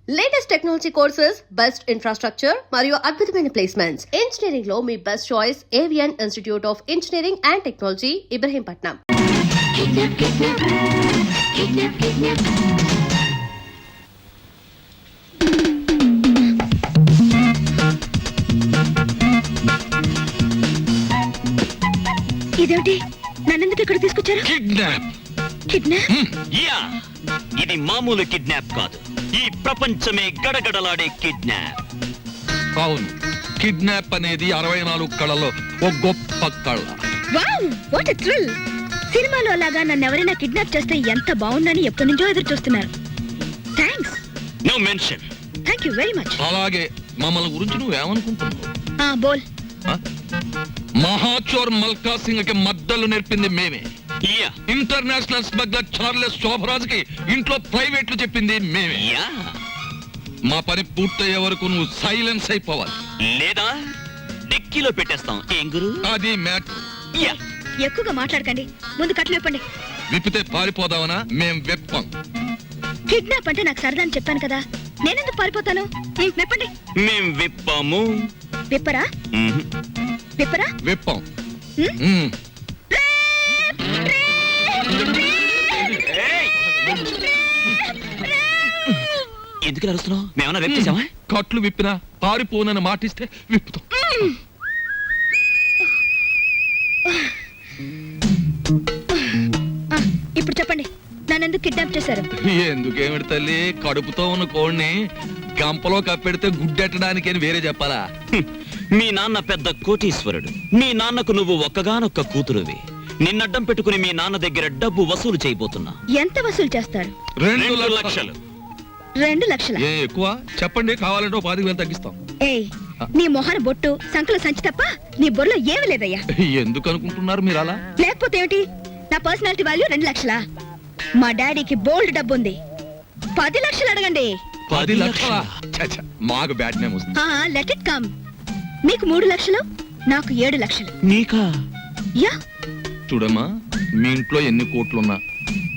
Latest technology courses, best infrastructure మరియు అద్భుతమైన placements. Engineering లో మీ best choice Avion institute of engineering and technology, Ibrahimpatnam. ఇదేంటి నన్నెందుకు ఇక్కడ తీసుకొచ్చారు? కిడ్నాప్? యా, ఇది మామూలు కిడ్నాప్ కాదు. ఈ ప్రపంచమే గడగడలాడే కిడ్నాప్. అవును, కిడ్నాప్ అనేది 64 కళలో ఒక గొప్ప కళ. Wow, what a thrill! సినిమాలో లాగా నన్ను ఎవరైనా కిడ్నాప్ చేస్తే ఎంత బాగుందని ఎప్పటి నుంచో ఎదురు చూస్తున్నారు. Thanks. No mention. Thank you very much. అలాగే మమ్మల్ని గురించి నువ్వేమనుకుంటున్నావు? బోల్. మహాచోర్ మల్కా సింగ్ కి మద్దలు నేర్పింది మేమే. Yeah, international smuggler Charles Shobharaj కి ఇంట్లో ప్రైవేట్లు చెప్పింది మేమే. యా, మా పని పూర్తయ్యే వరకు నువ్వు సైలెన్స్ అయిపోవాలి, లేదా డిక్కీలో పెట్టేస్తాం. ఏం గురు? అది మ్యాటర్. యా, ఎక్కువగా మాట్లాడకండి, ముందు కట్లు విప్పండి. విప్పితే పారిపోదావనా? మేం వెప్పం. కిడ్నాప్ అంటే నాకు సరదా అని చెప్పాను కదా, నేనెందుకు పారిపోతాను? విప్పండి. మేం విప్పాము. విప్పరా? విప్పరా? వెప్పం. ఎందుకు అరుస్తున్నావు? మేమన్నా వెప్పేసామా? కట్లు విప్పినా పారిపోనని మాటిస్తే విప్పుతాం. ఇప్పుడు చెప్పండి, నన్నెందుకు కిడ్నాప్ చేశారు? ఎందుకేమిటి తల్లి, కడుపుతో ఉన్న కోడిని గంపలో కప్పెడితే గుడ్డెట్టడానికి అని వేరే చెప్పాలా? మీ నాన్న పెద్ద కోటీశ్వరుడు. మీ నాన్నకు నువ్వు ఒక్కగానొక్క కూతురువి. నిన్నడ్డం పెట్టుకుని మీ నాన్న దగ్గర డబ్బు వసూలు చేయబోతున్నా. ఎంత వసూలు చేస్తారు? 2 లక్షలు. 2 లక్షల? ఏ ఎక్కువ చెప్పండి, కావాలంటే 10,000 తగ్గిస్తాం. ఏయ్, నీ మొహన బొట్టు, సంకల సంచి తప్ప నీ బొర్రలో ఏమీ లేదయ్యా. ఎందుకు అనుకుంటున్నారు మీరు అలా? లేకపోతే ఏమిటి? నా పర్సనాలిటీ వాల్యూ 2 లక్షలా? మా డాడీకి బోల్డ్ డబ్బు ఉంది. 10 లక్షలు అడగండి. 10 లక్షలా? మాకు బ్యాడ్ నేమ్ వస్తుంది. Let it come. మీకు 3 లక్షలు, నాకు 7 లక్షలు. నీకా? యా. చూడమ్మా, మీ ఇంట్లో ఎన్ని కోట్లున్నా,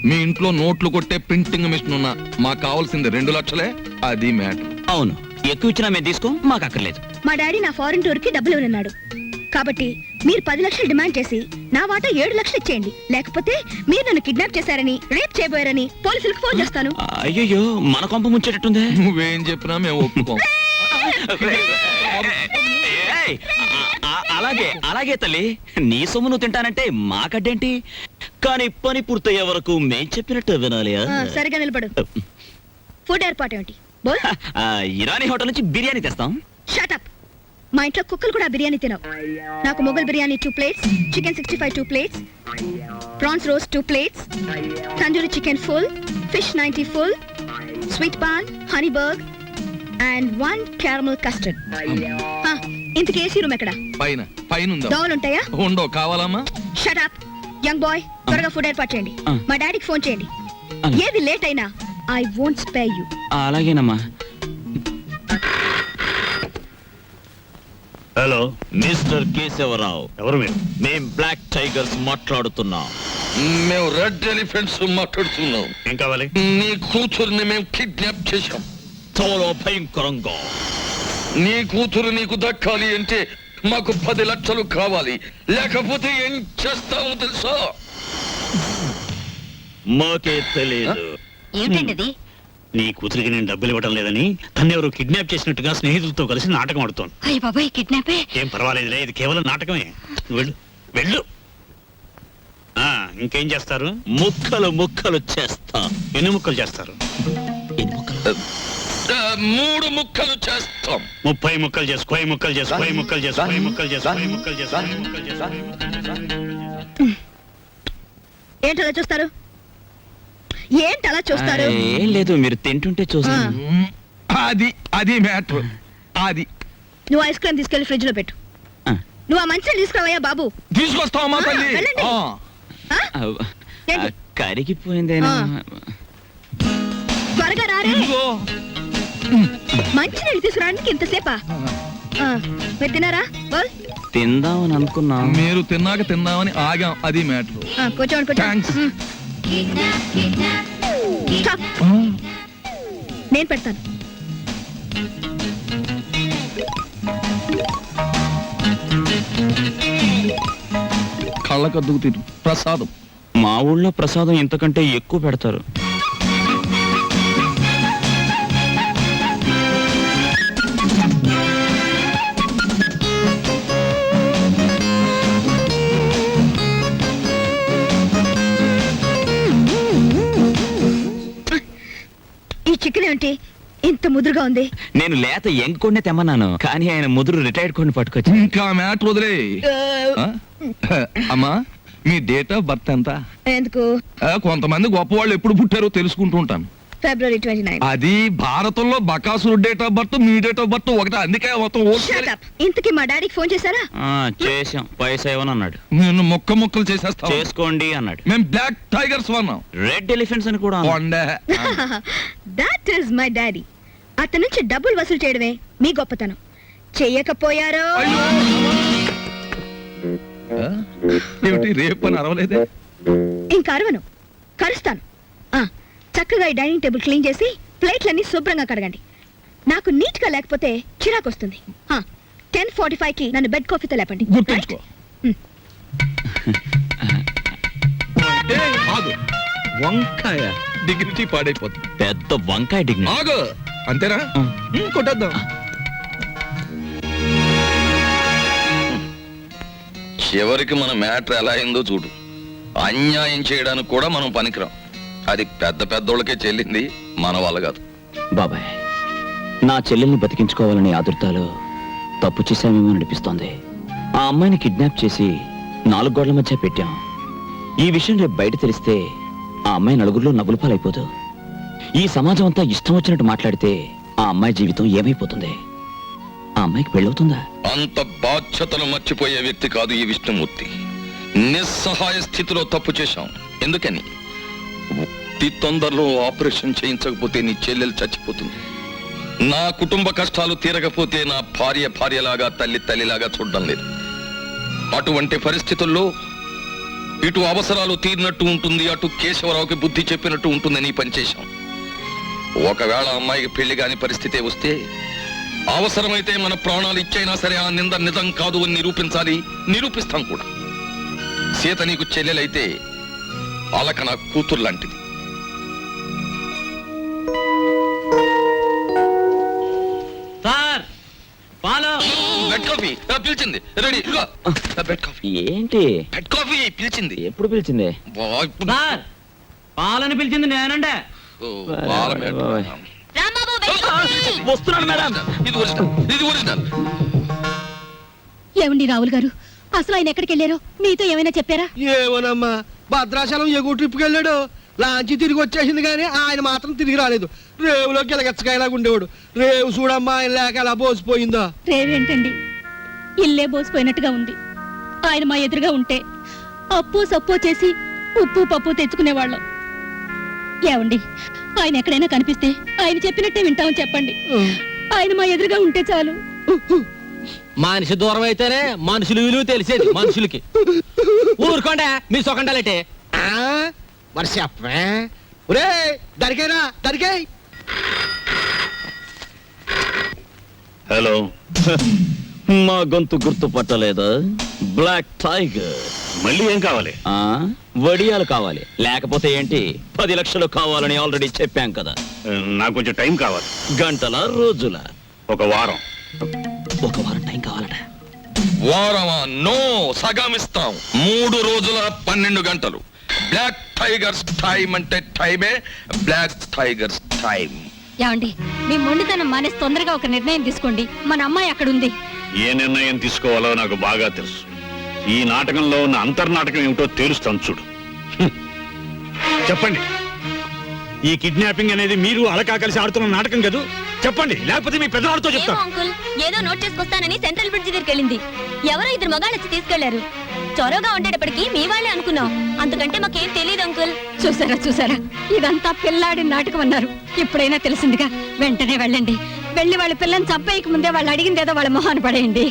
మీ ఇంట్లో నోట్లు కొట్టే ప్రింటింగ్ మిషన్ ఉన్నా, మాకు కావాల్సింది 2 లక్షలే. అది మ్యాటర్. అవును, ఎక్కువ ఇచ్చినా మేము తీసుకో, మాకు అక్కర్లేదు. మా డాడీ నా ఫారెన్ టూర్ కి డబ్బులు ఇవ్వనన్నాడు. కాబట్టి మీరు 10 లక్షలు డిమాండ్ చేసి నా వాటా 7 లక్షలు ఇచ్చేయండి. లేకపోతే మీరు నన్ను కిడ్నాప్ చేశారని, రేప్ చేయబోయారని పోలీసులకు ఫోన్ చేస్తాను. అయ్యో, మన కొంప ముంచేటట్టుందే. నువ్వేం చెప్పినా మేము ఒప్పుకోం. ఏయ్, అలాగే అలాగే తల్లి, నీ సొమ్ము నువ్వు తింటానంటే మాకడ్డేంటి? కానీ పని పూర్తయ్యే వరకు మేం చెప్పినట్టు వినాలి. సరిగా నిలబడు. ఫుడ్ ఏర్పాటు ఏమిటి? బోల్. ఇరానీ హోటల్ నుంచి బిర్యానీ తెస్తాం. Shut up. మా ఇంట్లో కుక్కలు కూడా బిర్యానీ తినవు. నాకు Mughal biryani 2 plates, chicken 65 2 plates, prawns roast 2 plates, tandoori chicken full, fish 90 full, sweet paan, honey burg and 1 caramel custard. ఇంతకీ ఏసీ రూమ్ ఎక్కడ? పైన. పైన ఉందా? దోవలు ఉంటాయా? ఉండవు. కావాలమ్మా? షట్ అప్ యంగ్ బాయ్, త్వరగా ఫుడ్ ఏర్పాటు చేయండి. మా డాడీకి ఫోన్ చేయండి. ఏది లేట్ అయినా ఐ వోంట్ స్పేర్ యు. అలాగేనమ్మా. Hello, mister Keshavarao. ఎవరు మీరు? మేం బ్లాక్ టైగర్స్ మాట్లాడుతున్నాం. మేము రెడ్ ఎలిఫెంట్స్ మాట్లాడుతున్నాం. ఏం కావాలి? నీ కూతురుని మేము కిడ్నాప్ చేశాం. చాలా భయంకరంగా. నీ కూతురు నీకు దక్కాలి అంటే మాకు 10 లక్షలు కావాలి, లేకపోతే ఏం చేస్తావో తెలుసా? మాకే తెలియదు. ఏమిటండి? నీ కూతురికి నేను డబ్బులు ఇవ్వడం లేదని తన్నెవరు కిడ్నాప్ చేసినట్టుగా స్నేహితులతో కలిసి నాటకం ఆడుతోంది. అయ్య బాబాయ్, కిడ్నాపే? ఏం పర్వాలేదులే, ఇది కేవలం నాటకమే. వెళ్ళు వెళ్ళు. ఇంకేం చేస్తారు? ముక్కలు ముక్కలు చేస్తా. ఎన్ని ముక్కలు చేస్తారు? 3 ముక్కలు చేస్తాం. 30 ముక్కలు చేసు. 10 ముక్కలు చేసు. 10 ముక్కలు చేసు. 10 ముక్కలు చేసు. 10 ముక్కలు చేసు. 10 ముక్కలు చేసు. ఏంటలా చూస్తారు? ఏంటలా చూస్తారు? ఏం లేదు, మీరు తింటుంటే చూస్తాను. అది మ్యాటర్. అది నువ్వు ఐస్ క్రీమ్ తీసుకెళ్లి ఫ్రిడ్జ్ లో పెట్టు. నువ్వు ఆ మంచిని తీసుకురావయ్యా బాబు. తీసుకొస్తావమ్మా తల్లి. వెళ్ళండి. ఏంటి? కరిగిపోయిందేనా? త్వరగా రారే. మంచి నీళ్ళు తీసుకురావడానికి ఇంతసేపా? మీరు తినారా? బోల్. తిందామని అనుకున్నా. మీరు తిన్నాక తిందామని ఆగాం. అది మ్యాటర్. కూర్చోండి. థాంక్స్. నేను పెడతాను. కళ్ళకద్దుకు తిరు ప్రసాదం. మా ఊళ్ళో ప్రసాదం ఇంతకంటే ఎక్కువ పెడతారు. ఈ చికెన్ ఏంటి ఇంత ముదురుగా ఉంది? నేను లేత యంగ్ కొన్నే తెమ్మన్నాను, కానీ ఆయన ముదురు రిటైర్డ్ కొన్ని పట్టుకొచ్చి. ఇంకా మ్యాటర్ వదిలే. ఆ? అమ్మా మీ డేట్ ఆఫ్ బర్త్ ఎంత? ఎందుకు? కొంతమంది గొప్పవాళ్ళు ఎప్పుడు పుట్టారో తెలుసుకుంటూ ఉంటాను. ఫిబ్రవరి 29. అది భారతంలో బకాసురు డేట్ ఆఫ్ బర్త్, మీ డేట్ ఆఫ్ బర్త్ ఒకటే, అందుకే మొత్తం Shut up. ఇంతకీ మా డాడీకి ఫోన్ చేశారా? చేసాం, పైసా ఇవ్వను అన్నాడు. నేను ముక్కలు చేసేస్తా. చేసుకోండి అన్నాడు. మేము బ్లాక్ టైగర్స్ వన్నాం. రెడ్ ఎలిఫెంట్స్ అని కూడా అన్నాడు. That is my daddy. అతని నుంచి డబ్బులు వసూలు చేయడమే మీ గొప్పతనం. చెయ్యకపోయారో ఏమిటి రేపు అని అరవలేదే? ఇంకా అరవను, కరుస్తాను. చక్కగా ఈ డైనింగ్ టేబుల్ క్లీన్ చేసి ప్లేట్లన్నీ శుభ్రంగా కడగండి. నాకు నీట్ గా లేకపోతే చిరాకు వస్తుంది. 10:45కి నన్ను బెడ్ కాఫీతో లేపండి. గుర్తుంచుకో. ఆగు, వంకాయ డిగ్నిటీ పాడైపోతుంది. పెద్ద వంకాయ డిగ్నిటీ. ఆగు, అంతేనా? కొట్టేద్దాం. చివరికి మన మ్యాటర్ ఎలా అయిందో చూడు. అన్యాయం చేయడానికి కూడా మనం పనికిరాం. అది పెద్ద పెద్దోళ్ళకే చెల్లింది, మన వల్ల కాదు. బాబాయ్, నా చెల్లెల్ని బతికించుకోవాలని ఆదుర్తాలో తప్పు చేశామేమో అనిపిస్తోంది. ఆ అమ్మాయిని కిడ్నాప్ చేసి 4 గోడల మధ్య పెట్టాం. ఈ విషయం రేపు బయట తెలిస్తే ఆ అమ్మాయి నలుగురిలో నవ్వుల పాలైపోదు. ఈ సమాజం అంతా ఇష్టం వచ్చినట్టు మాట్లాడితే ఆ అమ్మాయి జీవితం ఏమైపోతుంది? ఆ అమ్మాయికి పెళ్ళవుతుందా? అంత బాధ్యతలు మర్చిపోయే వ్యక్తి కాదు ఈ విష్ణుమూర్తి. నిస్సహాయ స్థితిలో తప్పు చేశాం. ఎందుకని? అతి తొందరలో ఆపరేషన్ చేయించకపోతే నీ చెల్లెలు చచ్చిపోతుంది. నా కుటుంబ కష్టాలు తీరకపోతే నా భార్యలాగా తల్లిలాగా చూడడం లేదు. అటువంటి పరిస్థితుల్లో ఇటు అవసరాలు తీరినట్టు ఉంటుంది, అటు కేశవరావుకి బుద్ధి చెప్పినట్టు ఉంటుందని పనిచేశాం. ఒకవేళ అమ్మాయికి పెళ్లి కాని పరిస్థితే వస్తే అవసరమైతే మన ప్రాణాలు ఇచ్చైనా సరే ఆ నింద నిజం కాదు అని నిరూపించాలి. నిరూపిస్తాం కూడా. సీత నీకు చెల్లెలైతే అలక నా కూతురు లాంటిది. బెడ్ కాఫీ పిలిచింది. Ready, bed coffee. ఏంటి బెడ్ కాఫీ పిలిచింది. ఎప్పుడు పిలిచింది? పాలని పిలిచింది నేనండే. వస్తున్నాడు మేడం. ఇది ఒరిజినల్. ఏమండి రావుల్ గారు, అసలు ఆయన ఎక్కడికి వెళ్ళారో మీతో ఏమైనా చెప్పారా? ఏమోనమ్మా, భద్రాచలం ఎగువ ట్రిప్కి వెళ్ళాడు. లాంచి తిరిగి వచ్చేసింది కానీ ఆయన మాత్రం తిరిగి రాలేదు. రేవులో గిలగచ్చకాయలాగా ఉండేవాడు. రేవు చూడమ్మా ఆయన లేక ఎలా బోసిపోయిందో. రేవేంటండి, ఇల్లే బోసిపోయినట్టుగా ఉంది. ఆయన మా ఎదురుగా ఉంటే అప్పు సప్పు చేసి ఉప్పు పప్పు తెచ్చుకునేవాళ్ళం. ఏమండి, ఆయన ఎక్కడైనా కనిపిస్తే ఆయన చెప్పినట్టే వింటామని చెప్పండి. ఆయన మా ఎదురుగా ఉంటే చాలు. మనిషి దూరం అయితేనే మనుషులు విలువ తెలిసేది మనుషులకి. ఊరుకోండా మీ సొకండాలంటే. మరి చెప్పే ఒరే, దరికేరా దరికాయ్. హలో, మా గొంతు గుర్తుపట్టలేదా? Black tiger. మళ్ళీ ఏం కావాలి? వడియాలు కావాలి. లేకపోతే ఏంటి, 10 లక్షలు కావాలని ఆల్రెడీ చెప్పాం కదా. నాకు కొంచెం టైం కావాలి. గంటల రోజుల? ఒక వారం. ఒక వారం టైం కావాలట. వారమా? నో, సగమిస్తాం. 3 రోజుల 12 గంటలు. బ్లాక్ టైగర్స్ టైం అంటే టైమే. Black tigers time. ఏమండి, మీ మొండితనం మానేసి తొందరగా ఒక నిర్ణయం తీసుకోండి. మన అమ్మాయి అక్కడ ఉంది. ఏ నిర్ణయం తీసుకోవాలో నాకు బాగా తెలుసు. ఈ నాటకంలో ఉన్న అంతర్నాటకం ఏమిటో తేలుస్తాను చూడు. చెప్పండి, ఈ కిడ్నాపింగ్ అనేది మీరు అలకా కలిసి ఆడుతున్న నాటకం కాదు. చెప్పండి, లేకపోతే మీ పెద్దవాళ్ళతో చెప్తాను. అంకుల్, ఏదో నోట్ చేసుకొస్తానని సెంట్రల్ బ్రిడ్జ్ దగ్గరికి వెళ్ళింది. ఎవరో 2 మగాళ్ళు వచ్చి తీసుకెళ్లారు. చొరవగా ఉండేటప్పటికి మీ వాళ్ళే అనుకున్నాం. అంతకంటే మాకేం తెలియదు అంకుల్. చూసారా, ఇదంతా పిల్లాడి నాటకం అన్నారు. ఇప్పుడైనా తెలిసిందిగా. వెంటనే వెళ్ళండి. వెళ్ళి వాళ్ళ పిల్లని చంపేయక ముందే వాళ్ళు అడిగిందేదో వాళ్ళ మొహాన్ని పడేయండి.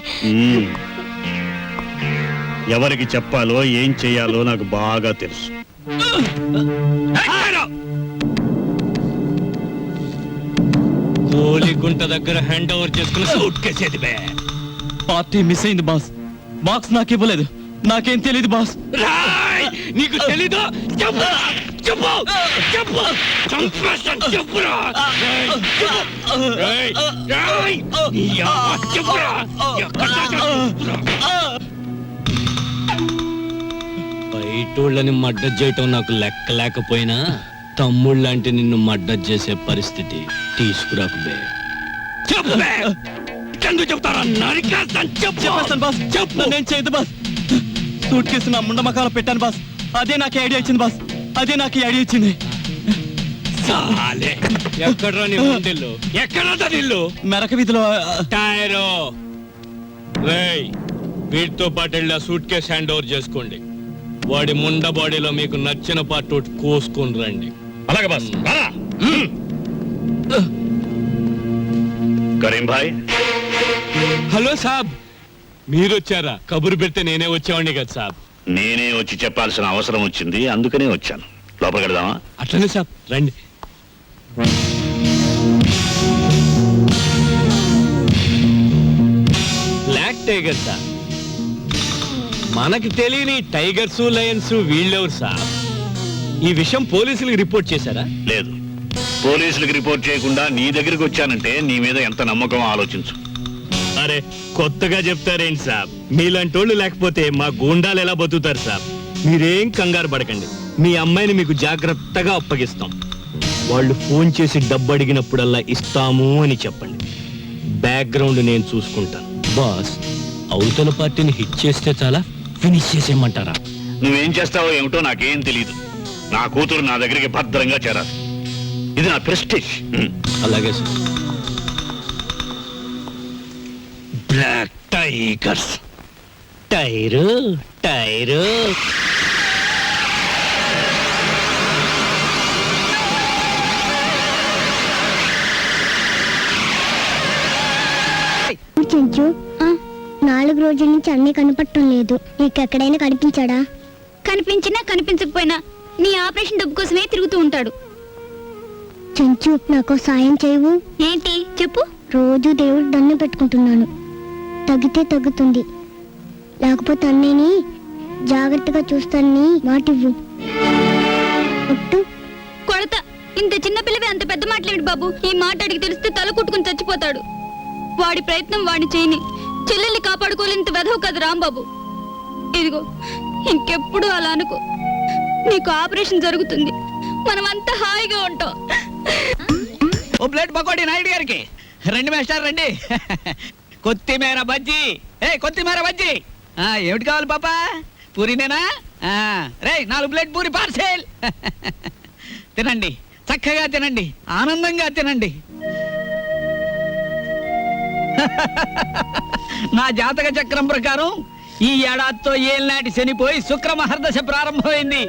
ఎవరికి చెప్పాలో ఏం చెయ్యాలో నాకు బాగా తెలుసు. ఓలిగుంట దగ్గర హ్యాండ్ ఓవర్ చేసుకుని సూట్ కేసేది బే. పార్టీ మిస్ అయింది బాస్. బాక్స్ నాకు ఇవ్వలేదు. నాకేం తెలియదు బాస్. రాయ్! నీకు తెలీదు? చెప్పు చెప్పు చెప్పు చంపేస్తాను, చెప్పురా. రాయ్! రాయ్! యా, చెప్పురా. ఎక్కడ చెప్పురా. బయటోళ్ళని మడ్డ చేయటం నాకు లెక్క లేకపోయినా తమ్ముళ్ళంటే నిన్ను మడ్డ చేసే పరిస్థితి తీసుకురాకు బే. చెప్పు బే. ఎందుకు చెప్తారా? నరికేస్తాను, చెప్పు. చెప్పేస్తాను బాస్. చెప్పు. నేను చేయదు బాస్. సూట్ కేసు నా ముండ మకాల పెట్టాను బాస్. అదే నాకు ఐడియా ఇచ్చింది బాస్. అదే నాకు ఐడియా ఇచ్చింది. సాలే. ఎక్కడ్రా నీ ముండిల్లు? ఎక్కడా నిల్లు? మెరక వీధిలో టైరో. రేయ్, వీటితో పాటు వెళ్ళి ఆ సూట్ కేసు హ్యాండ్ ఓవర్ చేసుకోండి. వాడి ముండ బాడీలో మీకు నచ్చిన పార్ట్ ఒకటి కోసుకొని రండి. అలాగే బాస్. రారా. కరీం భాయ్, హలో సాబ్, మీరొచ్చారా? కబురు పెడితే నేనే వచ్చేవాడిని కదా సాబ్. నేనే వచ్చి చెప్పాల్సిన అవసరం వచ్చింది, అందుకనే వచ్చాను. లోపలికి వెళ్దామా? అట్లనే సాబ్, రండి. Black tiger sir. మనకి తెలియని టైగర్స్, లయన్స్ వీళ్ళెవరు సార్? ఈ విషయం పోలీసులకు రిపోర్ట్ చేశారా? లేదు, పోలీసులకు రిపోర్ట్ చేయకుండా నీ దగ్గరికి వచ్చానంటే నీ మీద ఎంత నమ్మకం ఆలోచించు. అరే, కొత్తగా చెప్తారేంటి సాబ్? మీలాంటి వాళ్ళు లేకపోతే మా గూండాలు ఎలా బతుకుతారు సాబ్? మీరేం కంగారు పడకండి. మీ అమ్మాయిని మీకు జాగ్రత్తగా అప్పగిస్తాం. వాళ్ళు ఫోన్ చేసి డబ్బు అడిగినప్పుడల్లా ఇస్తాము అని చెప్పండి. బ్యాక్గ్రౌండ్ నేను చూసుకుంటాను. బాస్, అవతల పార్టీని హిట్ చేస్తే చాలా, ఫినిష్ చేసేయమంటారా? నువ్వేం చేస్తావో ఏమిటో నాకేం తెలియదు. నా కూతురు నా దగ్గరికి భద్రంగా చేరాలి. ఇది నా ప్రెస్టీజ్. అలాగే sir. Black tigers. Tyre tyre. Chenchu 4 రోజుల నుంచి అన్నీ కనపడటం లేదు. నీకెక్కడైనా కనిపించాడా? కనిపించినా కనిపించకపోయినా నీ ఆపరేషన్ డబ్బు కోసమే తిరుగుతూ ఉంటాడు. చెంచు, నాకు సాయం చేయవు? ఏంటి చెప్పు. రోజు దేవుడు దండం పెట్టుకుంటున్నాను. తగ్గితే తగ్గుతుంది, లేకపోతే అన్నయ్యని జాగ్రత్తగా చూస్తానని మాటివ్వు. ఒట్టు. కొడత. ఇంత చిన్న పిల్లవి అంత పెద్ద మాటలేమిటి బాబు? ఈ మాట అడిగి తెలిస్తే తల కుట్టుకుని చచ్చిపోతాడు. వాడి ప్రయత్నం వాడిని చేయని. చెల్లెల్ని కాపాడుకోలేంత వెధవు కదా రాంబాబు. ఇదిగో, ఇంకెప్పుడు అలా అనుకో. నీకు ఆపరేషన్ జరుగుతుంది, మనమంతా హాయిగా ఉంటాం. ఓ ప్లేట్ పకోడీ నాయుడు గారికి రండి. మేస్టర్ రండి. కొత్తిమీర బజ్జీ. కొత్తిమీర బజ్జీ. ఏమిటి కావాలి పాప? పూరినేనా? రే, 4 ప్లేట్ పూరి పార్సెల్. తినండి, చక్కగా తినండి, ఆనందంగా తినండి. నా జాతక చక్రం ప్రకారం ఈ ఏడాదితో ఏళ్ళనాటి శనిపోయి శుక్ర మహర్దశ ప్రారంభమైంది.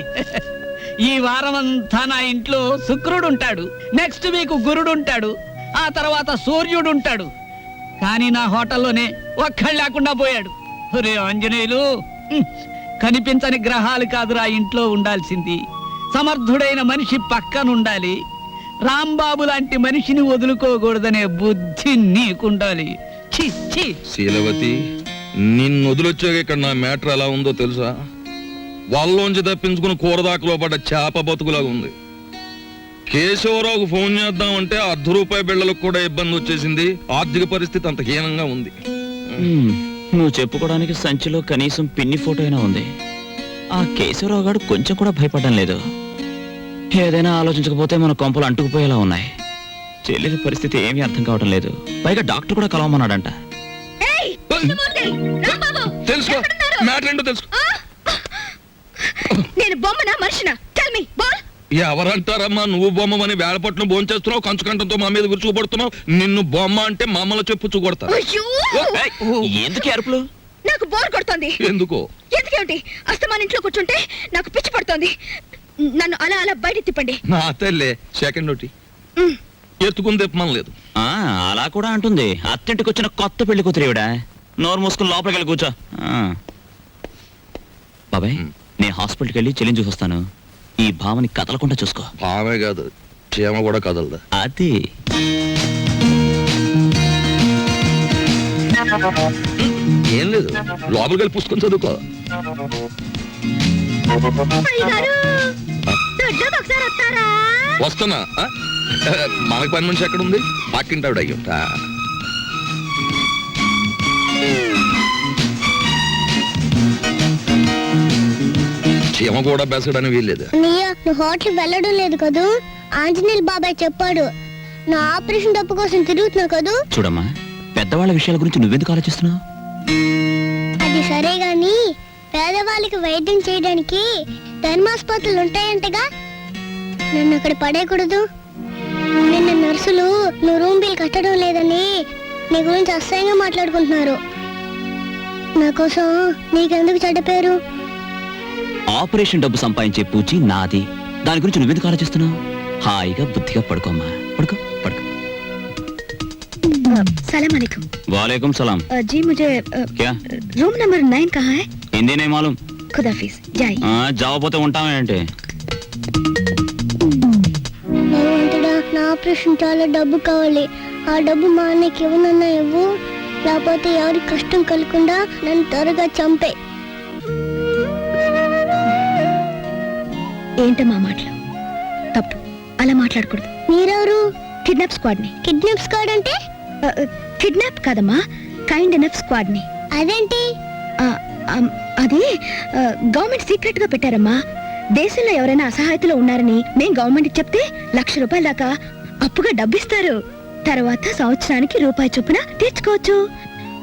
ఈ వారం అంతా నా ఇంట్లో శుక్రుడు ఉంటాడు, నెక్స్ట్ వీక్ గురుడు ఉంటాడు, ఆ తర్వాత సూర్యుడు ఉంటాడు. కానీ నా హోటల్లోనే ఒక్కళ్ళు లేకుండా పోయాడు. రే ఆంజనేయులు, కనిపించని గ్రహాలు కాదురా ఇంట్లో ఉండాల్సింది. సమర్థుడైన మనిషి పక్కన ఉండాలి. రాంబాబు లాంటి మనిషిని వదులుకోకూడదనే బుద్ధి నీకుండాలి. ఛీ ఛీ. శీలవతి, నిన్ను వదిలొచ్చాక ఇక్కడ నా మ్యాటర్ ఎలా ఉందో తెలుసా? వాళ్ళలోంచి తప్పించుకుని కూరదాకలో పడ్డ చేప బతుకులాగా ఉంది. కేశవరావుకు ఫోన్ చేద్దామంటే ₹1/2 బిళ్ళలకు కూడా ఇబ్బంది వచ్చేసింది. ఆర్థిక పరిస్థితి అంత హీనంగా ఉంది. నువ్వు చెప్పుకోవడానికి సంచిలో కనీసం పిన్ని ఫోటో అయినా ఉంది. ఆ కేశవరావు గారు కొంచెం కూడా భయపడడం లేదు. ఏదైనా ఆలోచించకపోతే మన కొంపలు అంటుకుపోయేలా ఉన్నాయి. చెల్లెలి పరిస్థితి ఏమీ అర్థం కావడం లేదు. పైగా డాక్టర్ కూడా కలవమన్నాడంట. తెలుసుకో, మ్యాటర్ ఏంటో తెలుసుకో. నేను బొమ్మనా మనిషినా? Tell me ball. ఎవరంటారమ్మా నువ్వు బొమ్మని? వేళపట్నం భోంచేస్తున్నావు, కంచుకంఠంతో మా మీద గుర్చుపడుతున్నావు. నిన్ను బొమ్మ అంటే మమ్మల్ని చెప్పు కొడతా. ఎందుకు అరుపులు? నాకు బోర్ కొడుతోంది. ఎందుకో? ఎందుకేమిటి? అస్తమాన్ ఇంట్లో కూర్చుంటే నాకు పిచ్చి పడుతోంది. నన్ను అలా అలా బయట తిప్పండి. నా తల్లే సెకండ్ ఒకటి ఎత్తుకుని తిప్పమని లేదు. అలా కూడా అంటుంది. అత్తింటికి వచ్చిన కొత్త పెళ్లి కూతురు ఈవిడ. నోరు మూసుకుని లోపలికి వెళ్ళి కూర్చో. బాబాయ్, నేను హాస్పిటల్కి వెళ్ళి చెల్లిని చూసొస్తాను. ఈ భావని కదలకుండా చూసుకో. భావే కాదు, చీమ కూడా కదలదా. అది ఏం లేదు లోపలికి వెళ్ళి పుస్తకం చదువుకో వస్తున్నా ఆ? మనకు పని మనిషి ఎక్కడ ఉంది పక్కింటావిడ అయ్యుంటా చీమ కూడా బెసడని వీల్లేదు అన్నయ్య నువ్వు హోటల్ వెళ్ళడం లేదు కదూ ఆంజనేయులు బాబాయ్ చెప్పాడు నా ఆపరేషన్ డబ్బు కోసం తిరుగుతున్నావు కదూ చూడమ్మా పెద్దవాళ్ళ విషయాల గురించి నువ్వెందుకు ఆలోచిస్తున్నావు? అది సరే గాని పేదవాళ్ళకి వైద్యం చేయడానికి ధర్మాసుపత్రులు ఉంటాయంటగా నన్ను అక్కడ పడేయకూడదు. నిన్న నర్సులు నువ్వు రూమ్ బిల్ కట్టడం లేదని నీ గురించి అసహ్యంగా మాట్లాడుకుంటున్నారు. నా కోసం నీకెందుకు చెడ్డ పేరు? ఆపరేషన్ డబ్బు సంపాదించే పూచి నాది. దాని గురించి నువ్వెందుకు ఆలోచిస్తున్నావు? హాయిగా బుద్ధిగా పడుకోమ్మా. పడుకో పడుకో. सलाम अलैकुम। वालेकुम सलाम। जी मुझे क्या रूम नंबर 9 कहाँ है? हिंदी नहीं मालूम। खुदाफिज जाइए। जाओ పోతే ఉంటామేంటి? భగవంతుడా నా ఆపరేషన్ చాలా డబ్బు కావాలి. ఆ డబ్బు మా అన్నకి ఇవ్వనన్నా ఇవ్వు, లేకపోతే ఎవరి కష్టం కలగకుండా నన్ను త్వరగా చంపే. ఏంటమ్మా మాటలు? తప్పు, అలా మాట్లాడకూడదు. మీరెవరు? కిడ్నాప్ స్క్వాడ్ ని. కిడ్నాప్ స్క్వాడ్ అంటే? కిడ్నాప్ కాదమ్మా, కైండ్ ఎనఫ్ స్క్వాడ్ ని. అదేంటి? అది గవర్నమెంట్ సీక్రెట్ గా పెట్టారమ్మా. దేశంలో ఎవరైనా అసహాయతలో ఉన్నారని మేం గవర్నమెంట్ చెప్తే ₹1,00,000 దాకా అప్పుగా డబ్బిస్తారు. తర్వాత సంవత్సరానికి రూపాయి చొప్పున తీర్చుకోవచ్చు.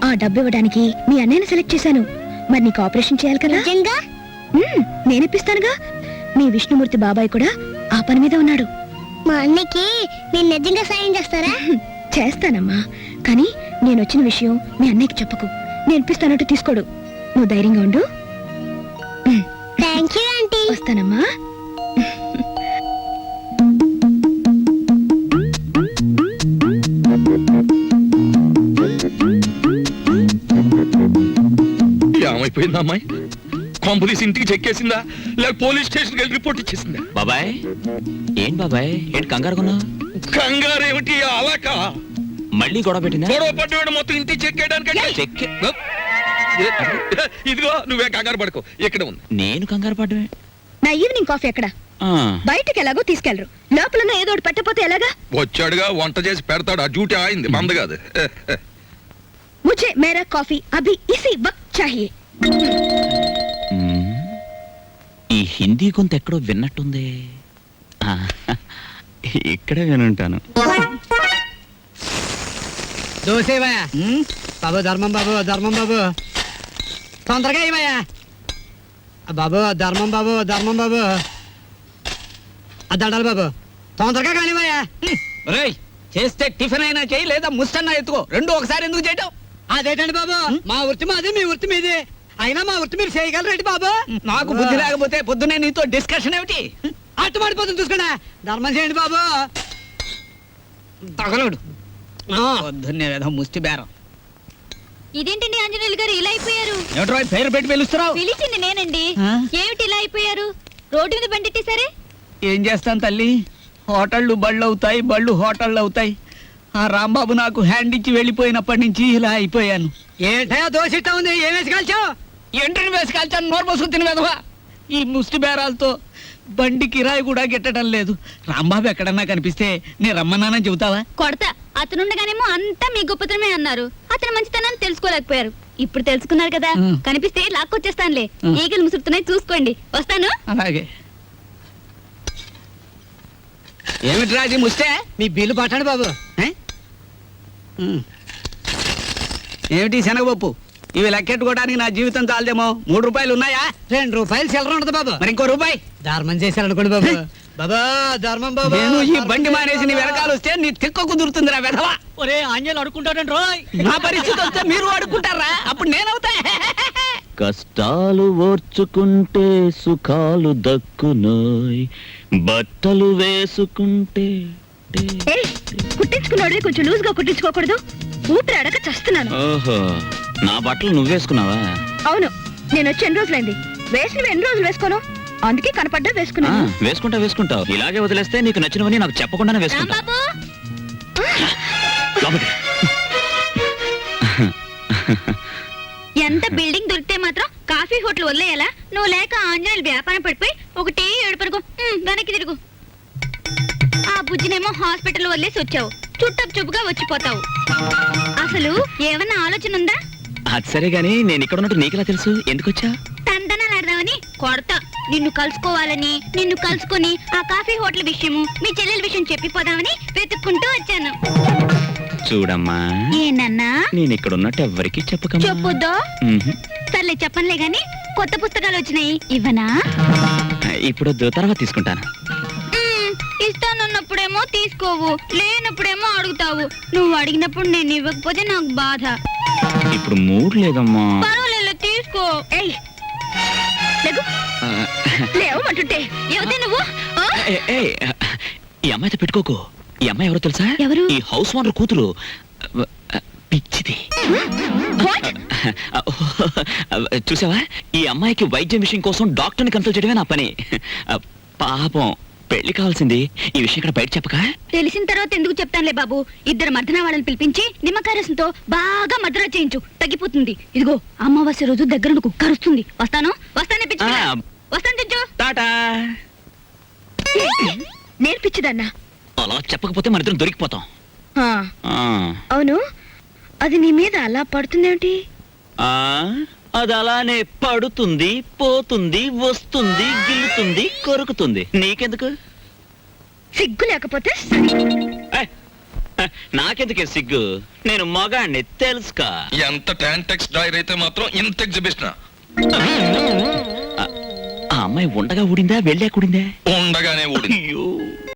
ఆ డబ్బు ఇవ్వడానికి మీ అన్నయ్యని సెలెక్ట్ చేశాను. మరి నీకు ఆపరేషన్ చేయాలి కదా? నిజంగా? నేనిప్పిస్తానుగా. మీ విష్ణుమూర్తి బాబాయ్ కూడా ఆ పని మీద ఉన్నాడు. మా అన్నకి మీరు నిజంగా సాయం చేస్తారా? చేస్తానమ్మా, కానీ నేను వచ్చిన విషయం మీ అన్నయ్యకి చెప్పకు. నేను ఇప్పిస్తానంటూ తీసుకోడు. నువ్వు ధైర్యంగా ఉండు. Thank you aunty. వస్తానమ్మా. ఏమైపోయిందా అమ్మాయి? కొంపదీసి ఇంటికి చెక్కేసిందా లేక పోలీస్ స్టేషన్కి వెళ్ళి రిపోర్ట్ ఇచ్చేసిందా? బాబాయ్ ఏం బాబాయ్ ఏంటి కంగారుకున్నా? కంగారు ఏమిటి? అలాక మళ్ళీ గొడవ పెట్టిందా? గొడవ పడ్డవాడు మొత్తం ఇంటికి చెక్కేయడానికి. ఇదిగో నువ్వే కంగారు పడుకో, ఇక్కడ ఉంది. నేను కంగారు పడ్డమే. నా ఈవినింగ్ కాఫీ ఎక్కడ? బయటకి ఎలాగో తీసుకెళ్లరు. లోపల ఏదో ఒకటి పెట్టకపోతే ఎలాగా? వచ్చాడుగా వంట చేసి పెడతాడు. ఆ డ్యూటీ ఆయింది, మంద కాదు. ముझे मेरा कॉफी अभी इसी वक्त चाहिए। ఈ హిందీ కొంత ఎక్కడో విన్నట్టుంది. ఇక్కడే వినుంటాను. దోసేవయ్యా బాబు, ధర్మం బాబు, ధర్మం బాబు, తొందరగా ఇవయ్యా బాబు, ధర్మం బాబు, ధర్మం బాబు, దండాలి బాబు, తొందరగా కానివయ్యా. చేస్తే టిఫిన్ అయినా చేయి, లేదా ముస్తన్నా ఎత్తుకో. రెండు ఒకసారి ఎందుకు చేయటం? అదేంటండి బాబు, మా వృత్తి మాది, మీ వృత్తి మీది. అయినా మా వృత్తి మీరు చేయగలరేంటి బాబు? నాకు బుద్ధి లేకపోతే పొద్దునే నీతో డిస్కషన్ ఏమిటి? అట్టు పడిపోతుంది చూసుకోండి. ధర్మం చేయండి బాబు. తగలడు పొద్దున్నే ఏదో ముష్టి బేరం. ఇదేంటండి ఆంజనేయులు గారు ఇలా అయిపోయారు? ఏమిట్రా పేరు పెట్టి పిలుస్తున్నావు? పిలిచింది నేనండి. ఆ? ఏమిటి ఇలా అయిపోయారు? రోడ్డు మీద బండెట్టేశారే? ఏం చేస్తాను తల్లి, హోటళ్ళు బళ్ళు అవుతాయి, బళ్ళు హోటళ్ళు అవుతాయి. ఆ రాంబాబు నాకు హ్యాండ్ ఇచ్చి వెళ్ళిపోయినప్పటి నుంచి ఇలా అయిపోయాను. ఏంటయా దోషిస్తా ఉంది? ఏం వేసి కాల్చావు? ఎంట్రీని వేసి కాల్చాను. నోరు పోసుకుని తిని వెదవా. ఈ ముష్టి బేరాలతో బండి కిరాయి కూడా గిట్టడం లేదు. రాంబాబు ఎక్కడన్నా కనిపిస్తే నేను రమ్మన్నానని చెబుతావా? కొడతా. అతనుండగానేమో అంతా మీ గొప్పతనమే అన్నారు. అతను మంచితనాన్ని తెలుసుకోలేకపోయారు. ఇప్పుడు తెలుసుకున్నారు కదా, కనిపిస్తే లాక్కొచ్చేస్తానులే. ఈగలు ముసురుతున్నాయి, చూసుకోండి. వస్తాను. అలాగే. ఏమిటి రాజీ ముస్తే? మీ బిల్లు పట్టండి బాబు. ఏమిటి శనగపప్పు? ఇవి లెక్కెట్టుకోవడానికి నా జీవితం చాలదేమో. ₹3 ఉన్నాయా? ₹2 చిల్లర ఉండదు బాబు. మరి ఇంకో రూపాయి ధర్మం చేశారనుకోండి బాబు. బాబా ధర్మం బాబు. నేను ఈ బండి మానేసి నీ వెనకాల వస్తే నీ తిక్క కుదురుతుంది రా వెధవా. ఒరే ఆంజలు అడుకుంటాడండి రోయ్. నా పరిస్థితి వస్తే మీరు అడుకుంటారా? అప్పుడు నేనవుతా. కష్టాలు ఓర్చుకుంటే సుఖాలు దక్కునోయ్, బట్టలు వేసుకుంటే. కుట్టించుకున్నాడు కొంచెం లూజ్ గా కుట్టించుకోకూడదు? ఊపిరి అడగ చస్తున్నాను. ఓహో, నా బట్టలు నువ్వేసుకున్నావా? అవును, నేను వచ్చి ఎన్ని రోజులైంది. వేసినవి ఎన్ని రోజులు వేసుకోను, అందుకే కనపడ్డా వేసుకున్నాను. వేసుకుంటావు. ఇలాగే వదిలేస్తే నీకు నచ్చినవని నాకు చెప్పకుండానే వేసుకుంటా. రాంబాబు, ఇంత బిల్డింగ్ దొరికితే మాత్రం కాఫీ హోటల్ వదిలేయాలా? నువ్వు లేక ఆంజనేయులు వ్యాపారం పడిపోయి ఒకటే ఏడుపరుగు వెనక్కి తిరుగు. ఆ బుజ్జినేమో హాస్పిటల్ వదిలేసి వచ్చావు, చుట్టపు చూపుగా వచ్చిపోతావు. అసలు ఏమన్నా ఆలోచన ఉందా? అది సరే గానీ నేను ఇక్కడ ఉన్నట్టు నీకెలా తెలుసు? ఎందుకు వచ్చా? తందనాలు ఆడదామని కొడతా. నిన్ను కలుసుకోవాలని, నిన్ను కలుసుకొని ఆ కాఫీ హోటల్ విషయము మీ చెల్లెల విషయం చెప్పిపోదామని వెతుక్కుంటూ వచ్చాను. చూడమ్మా, ఏనన్నా? నేను ఇక్కడ ఉన్నట్టు ఎవ్వరికి చెప్పకమ్మా. చెప్పొద్దో? సర్లే చెప్పనులే గాని కొత్త పుస్తకాలు వచ్చినాయి, ఇవ్వనా? ఇప్పుడు తర్వాత తీసుకుంటాను. ఇస్తానన్నప్పుడేమో తీసుకోవు, లేనప్పుడేమో అడుగుతావు. నువ్వు అడిగినప్పుడు నేను ఇవ్వకపోతే నాకు బాధ. ఇప్పుడు మూడ్ లేదమ్మా. పర్వాలేదు, తీసుకో. ఏయ్ లేగు, లేవమంటుంటే ఎవతే నువ్వు? ఆ? ఈ అమ్మాయితో పెట్టుకోకు. ఈ అమ్మాయి ఎవరో తెలుసా? ఎవరు? ఈ హౌస్ ఓనర్ కూతురు. పిచ్చిది. చూసావా, ఈ అమ్మాయికి వైద్యం విషయం కోసం డాక్టర్ని కన్సల్ట్ చేయడమే నా పని. పాపం, పెళ్లి కావాల్సింది. ఈ విషయం ఇక్కడ బయట చెప్పక. తెలిసిన తర్వాత ఎందుకు చెప్తానులే బాబు. ఇద్దరు మర్దన వాళ్ళని పిలిపించి నిమ్మకాయ రసంతో బాగా మద్రా చేయించు, తగ్గిపోతుంది. ఇదిగో అమావాస్య రోజు దగ్గర కుక్క అరుస్తుంది. వస్తానే పిచ్చి పిల్ల. వస్తాను తెచ్చు. టాటా. నేర్పించదన్నా. అలా చెప్పకపోతే మన ఇద్దరం దొరికిపోతాం. అవును, అది నీ మీద అలా పడుతుందేమిటి? అది అలానే పడుతుంది, పోతుంది, వస్తుంది, గిల్లుతుంది, కొరుకుతుంది. నీకెందుకు? సిగ్గు లేకపోతే నాకెందుకే సిగ్గు? నేను మగాణ్ణి, తెలుసుకా? ఎంత టాంటెక్స్ డైర్ అయితే మాత్రం ఇంత ఎగ్జిబిషన్. ఆ అమ్మాయి ఉండగా ఊడిందా, వెళ్ళాక ఊడిందా? ఉండగానే ఊడింది. అయ్యో.